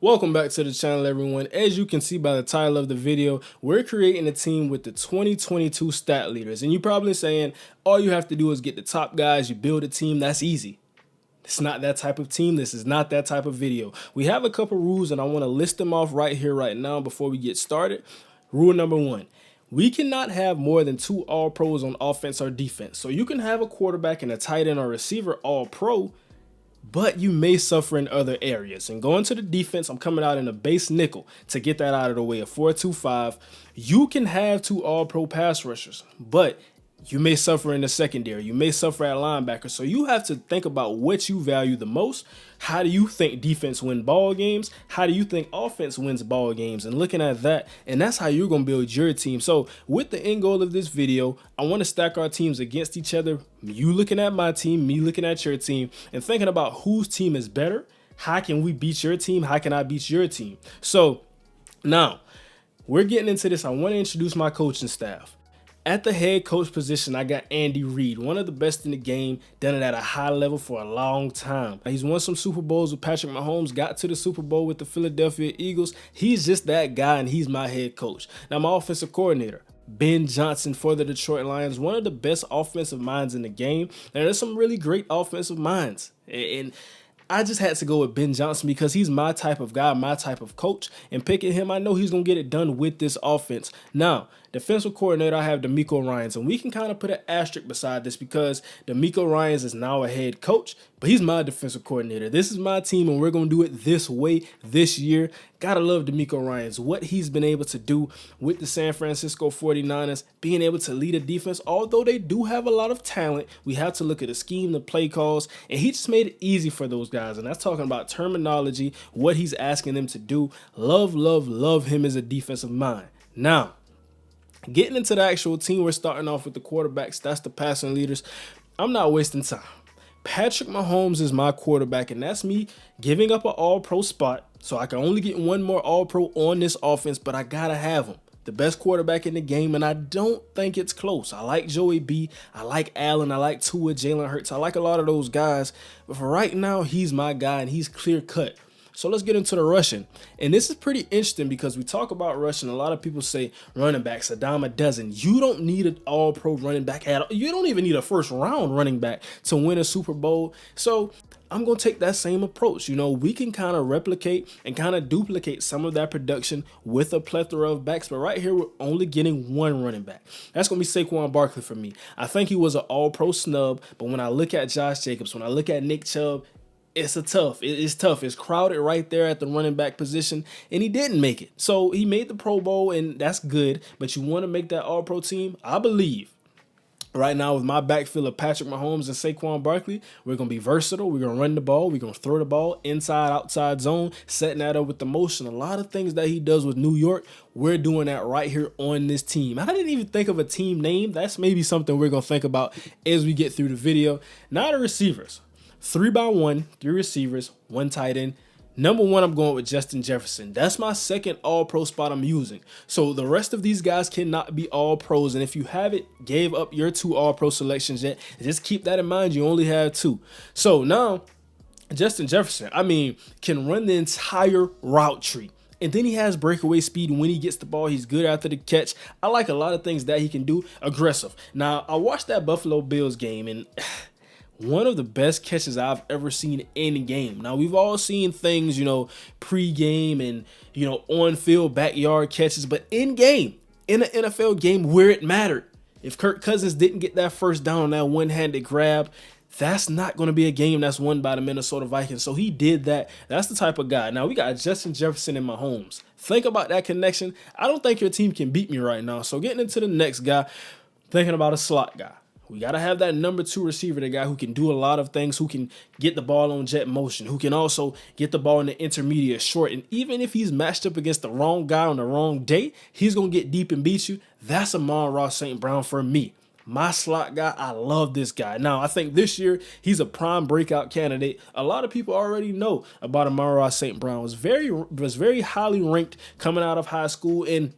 Welcome back to the channel, everyone. As you can see by the title of the video, we're creating a team with the 2022 stat leaders. And you're probably saying, all you have to do is get the top guys, you build a team, that's easy. It's not that type of team. This is not that type of video. We have a couple rules and I want to list them off right here, right now before we get started. Rule number one. We cannot have more than 2 all-pros on offense or defense. So you can have a quarterback and a tight end or receiver all-pro, but you may suffer in other areas. And going to the defense, I'm coming out in a base nickel to get that out of the way, a 4-2-5. You can have 2 all-pro pass rushers, but you may suffer in the secondary. You may suffer at linebacker. So you have to think about what you value the most. How do you think defense win ball games? How do you think offense wins ball games? And looking at that, and that's how you're going to build your team. So with the end goal of this video, I want to stack our teams against each other. You looking at my team, me looking at your team, and thinking about whose team is better. How can we beat your team? How can I beat your team? So now we're getting into this. I want to introduce my coaching staff. At the head coach position, I got Andy Reid, one of the best in the game, done it at a high level for a long time. He's won some Super Bowls with Patrick Mahomes, got to the Super Bowl with the Philadelphia Eagles. He's just that guy, and he's my head coach. Now, my offensive coordinator, Ben Johnson for the Detroit Lions, one of the best offensive minds in the game. And there's some really great offensive minds. And I just had to go with Ben Johnson because he's my type of guy, my type of coach. And picking him, I know he's going to get it done with this offense. Now, defensive coordinator, I have DeMeco Ryans. And we can kind of put an asterisk beside this because DeMeco Ryans is now a head coach, but he's my defensive coordinator. This is my team, and we're going to do it this way this year. Gotta love DeMeco Ryans, what he's been able to do with the San Francisco 49ers, being able to lead a defense. Although they do have a lot of talent, we have to look at the scheme, the play calls, and he just made it easy for those guys. And that's talking about terminology, what he's asking them to do. Love, love, love him as a defensive mind. Now, getting into the actual team, we're starting off with the quarterbacks. That's the passing leaders. I'm not wasting time. Patrick Mahomes is my quarterback, and that's me giving up an all-pro spot. So I can only get one more all-pro on this offense, but I got to have him. The best quarterback in the game, and I don't think it's close. I like Joey B. I like Allen. I like Tua, Jalen Hurts. I like a lot of those guys. But for right now, he's my guy, and he's clear-cut. So let's get into the rushing. And this is pretty interesting because we talk about rushing. A lot of people say running backs, a dime a dozen. You don't need an all-pro running back at all. You don't even need a first-round running back to win a Super Bowl. So I'm going to take that same approach. You know, we can kind of replicate and kind of duplicate some of that production with a plethora of backs. But right here, we're only getting one running back. That's going to be Saquon Barkley for me. I think he was an all-pro snub. But when I look at Josh Jacobs, when I look at Nick Chubb, it's tough. It's crowded right there at the running back position, and he didn't make it. So he made the Pro Bowl, and that's good. But you want to make that all-pro team? I believe right now with my backfield of Patrick Mahomes and Saquon Barkley, we're going to be versatile. We're going to run the ball. We're going to throw the ball inside, outside zone, setting that up with the motion. A lot of things that he does with New York, we're doing that right here on this team. I didn't even think of a team name. That's maybe something we're going to think about as we get through the video. Now the receivers. 3x1, 3 receivers, 1 tight end. Number 1, I'm going with Justin Jefferson. That's my second all-pro spot I'm using. So the rest of these guys cannot be all-pros. And if you haven't gave up your 2 all-pro selections yet, just keep that in mind. You only have 2. So now, Justin Jefferson, can run the entire route tree. And then he has breakaway speed. When he gets the ball, he's good after the catch. I like a lot of things that he can do. Aggressive. Now, I watched that Buffalo Bills game, and one of the best catches I've ever seen in a game. Now, we've all seen things, pre-game and, on-field backyard catches. But in-game, in an NFL game where it mattered, if Kirk Cousins didn't get that first down on that one-handed grab, that's not going to be a game that's won by the Minnesota Vikings. So he did that. That's the type of guy. Now, we got Justin Jefferson and Mahomes. Think about that connection. I don't think your team can beat me right now. So getting into the next guy, thinking about a slot guy. We got to have that number 2 receiver, the guy who can do a lot of things, who can get the ball on jet motion, who can also get the ball in the intermediate short. And even if he's matched up against the wrong guy on the wrong day, he's going to get deep and beat you. That's Amon-Ra St. Brown for me. My slot guy, I love this guy. Now, I think this year he's a prime breakout candidate. A lot of people already know about Amon-Ra St. Brown. Was very highly ranked coming out of high school, and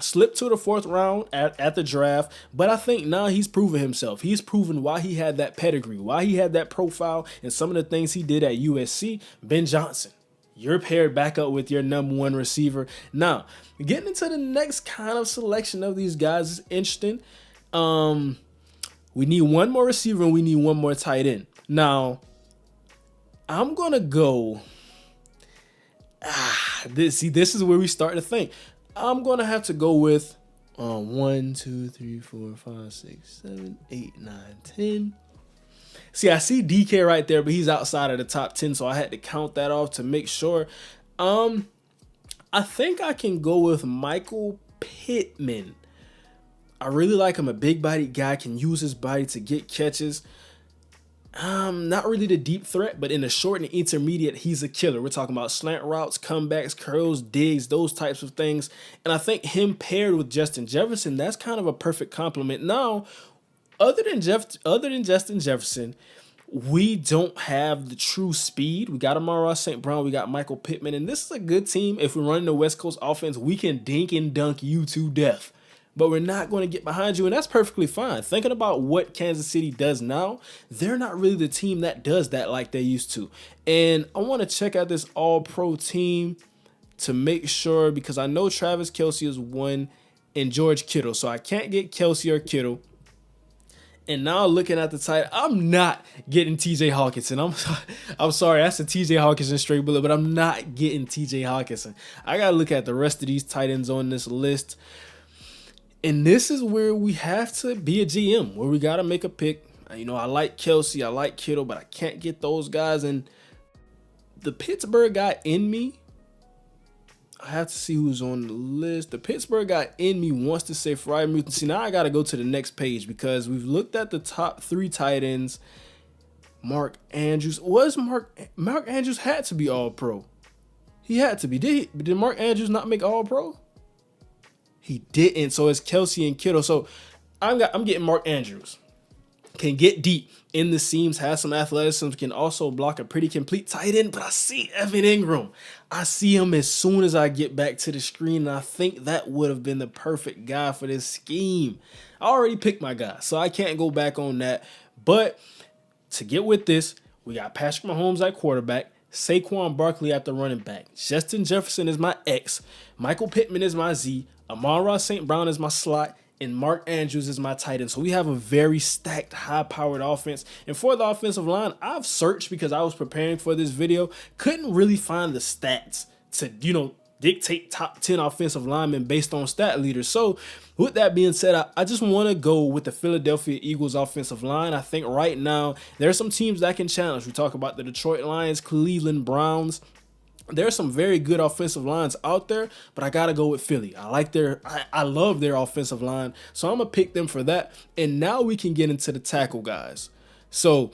slipped to the 4th round at the draft, but I think now he's proven himself. He's proven why he had that pedigree, why he had that profile, and some of the things he did at USC. Ben Johnson. You're paired back up with your number one receiver. Now, getting into the next kind of selection of these guys is interesting. We need one more receiver and we need one more tight end. Now, I'm gonna go. This is where we start to think. I'm gonna have to go with 1, 2, 3, 4, 5, 6, 7, 8, 9, 10. See, I see DK right there, but he's outside of the top 10, so I had to count that off to make sure. I think I can go with Michael Pittman. I really like him, a big-bodied guy, can use his body to get catches. Not really the deep threat, but in the short and intermediate, he's a killer. We're talking about slant routes, comebacks, curls, digs, those types of things. And I think him paired with Justin Jefferson, that's kind of a perfect complement. Now, other than Justin Jefferson, we don't have the true speed. We got Amon-Ra St. Brown, we got Michael Pittman, and this is a good team. If we're running the West Coast offense, we can dink and dunk you to death. But we're not going to get behind you, and that's perfectly fine. Thinking about what Kansas City does now, they're not really the team that does that like they used to. And I want to check out this all-pro team to make sure, because I know Travis Kelce is one and George Kittle, so I can't get Kelce or Kittle. And now looking at the tight, I'm not getting TJ Hawkinson. I'm sorry, that's a TJ Hawkinson straight bullet, but I'm not getting TJ Hawkinson. I got to look at the rest of these tight ends on this list. And this is where we have to be a GM, where we got to make a pick. You know, I like Kelce, I like Kittle, but I can't get those guys. And the Pittsburgh guy in me, I have to see who's on the list. The Pittsburgh guy in me wants to say Freiermuth. See, now I got to go to the next page because we've looked at the top 3 tight ends. Mark Andrews. Mark Andrews had to be all-pro. He had to be. Did Mark Andrews not make all-pro? He didn't. So it's Kelce and Kittle. So I'm getting Mark Andrews. Can get deep in the seams, has some athleticism, can also block a pretty complete tight end. But I see Evan Ingram. I see him as soon as I get back to the screen, and I think that would have been the perfect guy for this scheme. I already picked my guy, so I can't go back on that. But to get with this, we got Patrick Mahomes at quarterback, Saquon Barkley at the running back, Justin Jefferson is my X, Michael Pittman is my Z, Amon-Ra St. Brown is my slot, and Mark Andrews is my tight end. So we have a very stacked, high-powered offense. And for the offensive line, I've searched because I was preparing for this video. Couldn't really find the stats to, dictate top 10 offensive linemen based on stat leaders. So with that being said, I just want to go with the Philadelphia Eagles offensive line. I think right now there are some teams that can challenge. We talk about the Detroit Lions, Cleveland Browns. There are some very good offensive lines out there, but I got to go with Philly. I love their offensive line, so I'm going to pick them for that. And now we can get into the tackle guys. So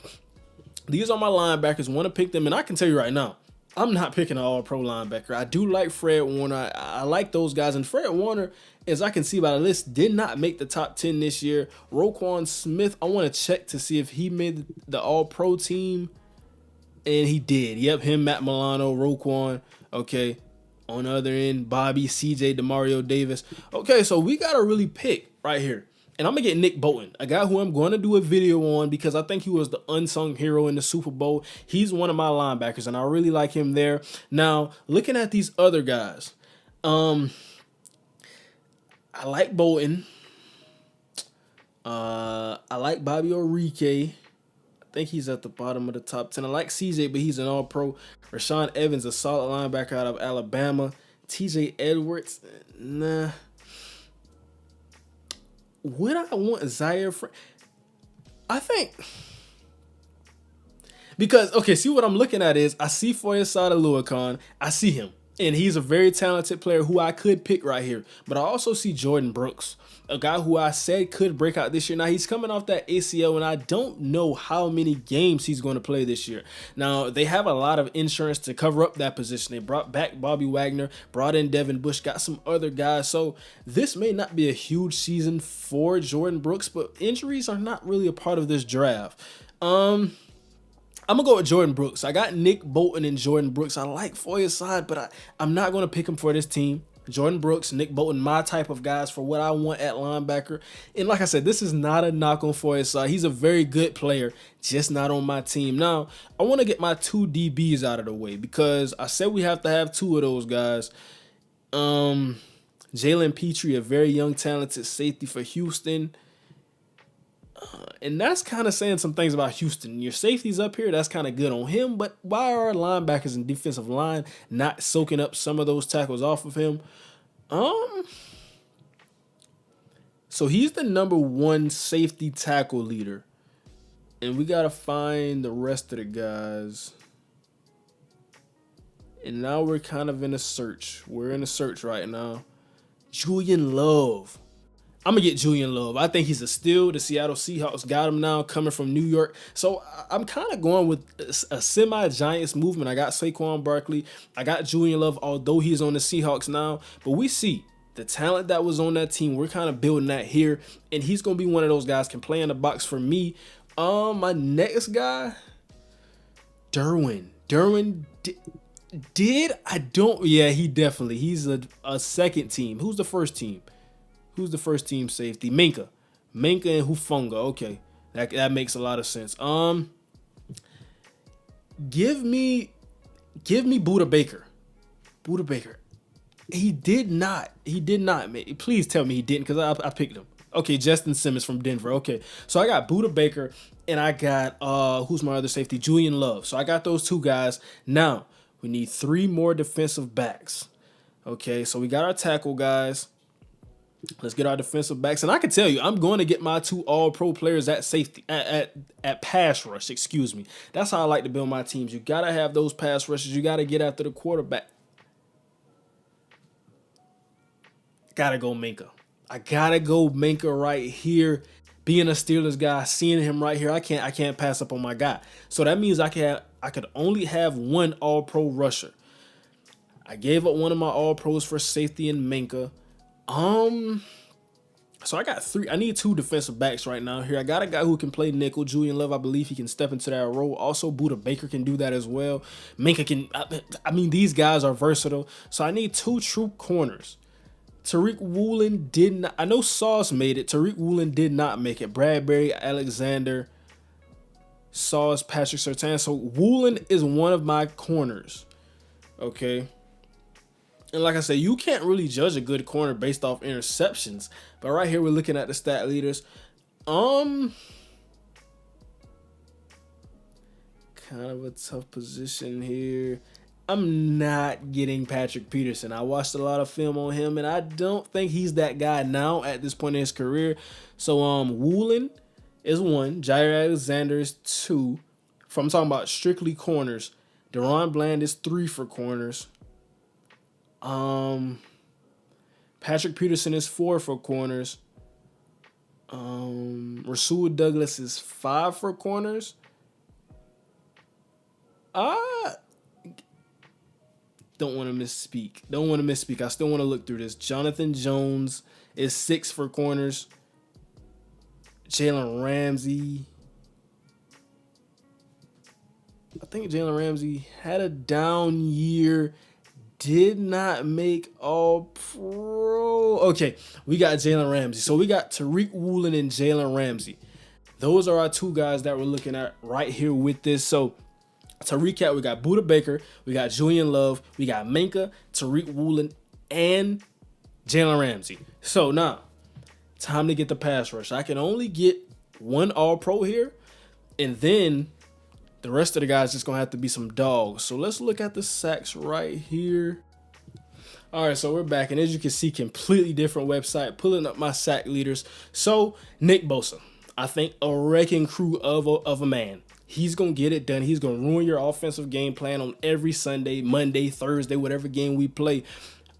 these are my linebackers. Want to pick them, and I can tell you right now, I'm not picking an all-pro linebacker. I do like Fred Warner. I like those guys, and Fred Warner, as I can see by the list, did not make the top 10 this year. Roquan Smith, I want to check to see if he made the all-pro team. And he did. Yep, him, Matt Milano, Roquan. Okay. On the other end, Bobby, CJ, Demario Davis. Okay, so we got to really pick right here. And I'm going to get Nick Bolton, a guy who I'm going to do a video on because I think he was the unsung hero in the Super Bowl. He's one of my linebackers, and I really like him there. Now, looking at these other guys, I like Bolton. I like Bobby Orike. I think he's at the bottom of the top 10. I like CJ, but he's an all-pro. Rashaan Evans, a solid linebacker out of Alabama. TJ Edwards, nah. Would I want Zaire? I think. Because, okay, see what I'm looking at is I see Foyesade Aluakon. I see him. And he's a very talented player who I could pick right here. But I also see Jordan Brooks, a guy who I said could break out this year. Now, he's coming off that ACL, and I don't know how many games he's going to play this year. Now, they have a lot of insurance to cover up that position. They brought back Bobby Wagner, brought in Devin Bush, got some other guys. So this may not be a huge season for Jordan Brooks, but injuries are not really a part of this draft. I'm going to go with Jordan Brooks. I got Nick Bolton and Jordan Brooks. I like Foyesade, but I'm not going to pick him for this team. Jordan Brooks, Nick Bolton, my type of guys for what I want at linebacker. And like I said, this is not a knock on Foyesade. He's a very good player, just not on my team. Now, I want to get my 2 DBs out of the way because I said we have to have 2 of those guys. Jalen Petrie, a very young, talented safety for Houston. And that's kind of saying some things about Houston. Your safety's up here, that's kind of good on him, but why are our linebackers and defensive line not soaking up some of those tackles off of him? So he's the number 1 safety tackle leader. And we got to find the rest of the guys. And now we're kind of in a search. We're in a search right now. Julian Love. I'm going to get Julian Love. I think he's a steal. The Seattle Seahawks got him now coming from New York. So I'm kind of going with a semi-Giants movement. I got Saquon Barkley. I got Julian Love, although he's on the Seahawks now. But we see the talent that was on that team. We're kind of building that here. And he's going to be one of those guys can play in the box for me. My next guy, Derwin. He definitely. He's a second team. Who's the first team? Who's the first team safety? Minka and Hufunga. Okay, that makes a lot of sense. Give me Buda Baker. He did not. Please tell me he didn't, because I picked him. Okay, Justin Simmons from Denver. Okay, so I got Buda Baker and I got who's my other safety? Julian Love. So I got those 2 guys. Now we need 3 more defensive backs. Okay, so we got our tackle guys. Let's get our defensive backs. And I can tell you, I'm going to get my 2 all-pro players at safety, at pass rush, excuse me. That's how I like to build my teams. You got to have those pass rushes. You got to get after the quarterback. Got to go Minka. I got to go Minka right here. Being a Steelers guy, seeing him right here, I can't pass up on my guy. So that means I could only have 1 all-pro rusher. I gave up one of my all-pros for safety in Minka. So I got 3. I need 2 defensive backs right now here. I got a guy who can play nickel. Julian Love, I believe he can step into that role. Also, Buda Baker can do that as well. Minka can. These guys are versatile. So I need 2 true corners. Tariq Woolen did not. I know Sauce made it. Tariq Woolen did not make it. Bradbury, Alexander, Sauce, Patrick Surtain. So Woolen is one of my corners. Okay. And like I said, you can't really judge a good corner based off interceptions. But right here, we're looking at the stat leaders. Kind of a tough position here. I'm not getting Patrick Peterson. I watched a lot of film on him, and I don't think he's that guy now at this point in his career. So Woolen is 1. Jair Alexander is 2. I'm talking about strictly corners. Deron Bland is 3 for corners. Patrick Peterson is 4 for corners. Rasul Douglas is 5 for corners. Don't want to misspeak. I still want to look through this. Jonathan Jones is 6 for corners. Jalen Ramsey. I think Jalen Ramsey had a down year. Did not make all pro. Okay, we got Jalen Ramsey. So we got Tariq Woolen and Jalen Ramsey. Those are our 2 guys that we're looking at right here with this. So to recap, we got Buda Baker, we got Julian Love, we got Minka, Tariq Woolen, and Jalen Ramsey. So now, time to get the pass rush. I can only get 1 all-pro here, and then the rest of the guys just going to have to be some dogs. So let's look at the sacks right here. All right, so we're back, and as you can see, completely different website, pulling up my sack leaders. So Nick Bosa, I think a wrecking crew of a man. He's going to get it done. He's going to ruin your offensive game plan on every Sunday, Monday, Thursday, whatever game we play.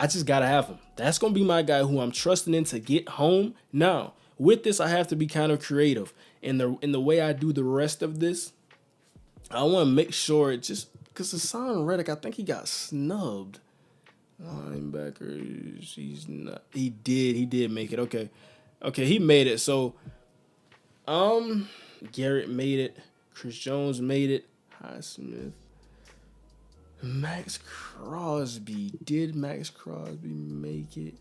I just got to have him. That's going to be my guy who I'm trusting in to get home. Now, with this, I have to be kind of creative. In the way I do the rest of this, I want to make sure it just because Hassan Reddick, I think he got snubbed. Linebackers, he's not. He did make it. Okay, he made it. So, Garrett made it. Chris Jones made it. Highsmith. Max Crosby. Did Max Crosby make it?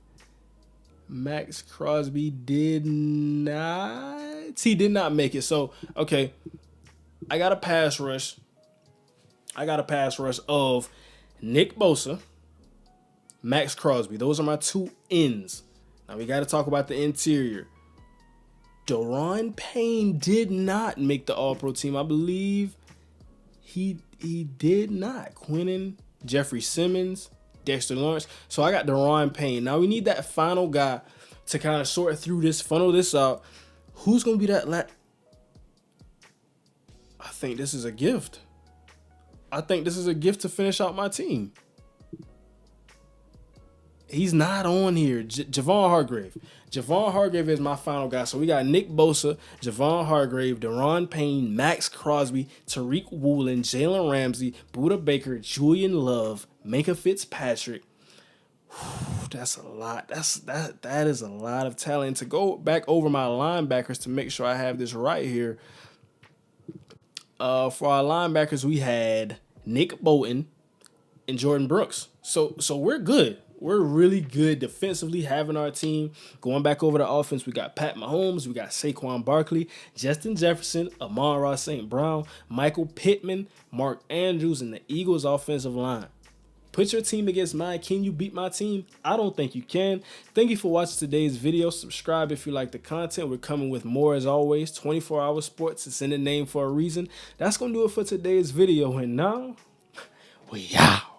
Max Crosby did not. He did not make it. So, okay. I got a pass rush. Of Nick Bosa, Max Crosby. Those are my two ends. Now we got to talk about the interior. Daron Payne did not make the All-Pro team. I believe he did not. Quinnen, Jeffrey Simmons, Dexter Lawrence. So I got Daron Payne. Now we need that final guy to kind of sort through this, funnel this out. Who's going to be that I think this is a gift. To finish out my team. He's not on here. Javon Hargrave. Javon Hargrave is my final guy. So we got Nick Bosa, Javon Hargrave, Daron Payne, Max Crosby, Tariq Woolen, Jalen Ramsey, Buda Baker, Julian Love, Minka Fitzpatrick. That's a lot. That is a lot of talent. To go back over my linebackers to make sure I have this right here. For our linebackers, we had Nick Bolton and Jordan Brooks. So we're good. We're really good defensively having our team. Going back over the offense, we got Pat Mahomes, we got Saquon Barkley, Justin Jefferson, Amon-Ra St. Brown, Michael Pittman, Mark Andrews, and the Eagles offensive line. Put your team against mine. Can you beat my team? I don't think you can. Thank you for watching today's video. Subscribe if you like the content. We're coming with more as always. 24-hour sports. It's in the name for a reason. That's going to do it for today's video. And now, we out.